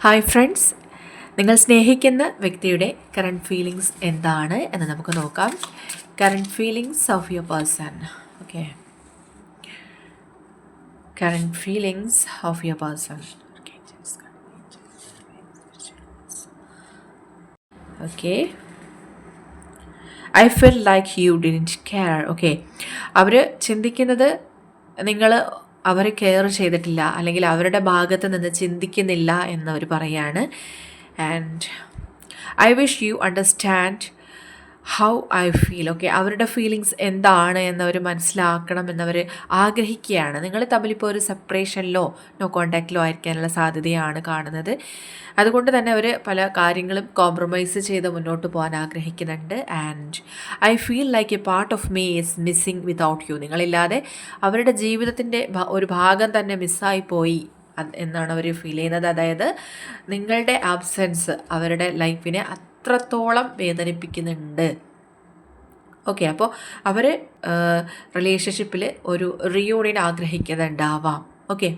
Hi friends, നിങ്ങൾ സ്നേഹിക്കുന്ന വ്യക്തിയുടെ കറണ്ട് ഫീലിങ്സ് എന്താണ് എന്ന് നമുക്ക് നോക്കാം. Current feelings of your person. Okay, current feelings of your person. Okay, I feel like you didn't care. Okay, അവർ ചിന്തിക്കുന്നത് നിങ്ങൾ അവരെ കെയർ ചെയ്തിട്ടില്ല, അല്ലെങ്കിൽ അവരുടെ ഭാഗത്ത് നിന്ന് ചിന്തിക്കുന്നില്ല എന്നവർ പറയാണ്. And I wish you understand how I feel. Okay, അവരുടെ ഫീലിങ്സ് എന്താണ് എന്നവർ മനസ്സിലാക്കണം എന്നവർ ആഗ്രഹിക്കുകയാണ്. നിങ്ങൾ തമ്മിലിപ്പോൾ ഒരു സെപ്പറേഷനിലോ നോ കോണ്ടാക്റ്റിലോ ആയിരിക്കാനുള്ള സാധ്യതയാണ് കാണുന്നത്. അതുകൊണ്ട് തന്നെ അവർ പല കാര്യങ്ങളും കോംപ്രമൈസ് ചെയ്ത് മുന്നോട്ട് പോകാൻ ആഗ്രഹിക്കുന്നുണ്ട്. And I feel like a part of me is missing without you. നിങ്ങളില്ലാതെ അവരുടെ ജീവിതത്തിൻ്റെ ഒരു ഭാഗം തന്നെ മിസ്സായി പോയി എന്നാണ് അവർ ഫീൽ ചെയ്യുന്നത്. അതായത് നിങ്ങളുടെ ആബ്സെൻസ് അവരുടെ ലൈഫിനെ അത്രത്തോളം വേദനിപ്പിക്കുന്നുണ്ട്. ഓക്കെ, അപ്പോൾ അവർ റിലേഷൻഷിപ്പിൽ ഒരു റീയൂണിയൻ ആഗ്രഹിക്കുന്നുണ്ടാവാം. ഓക്കെ,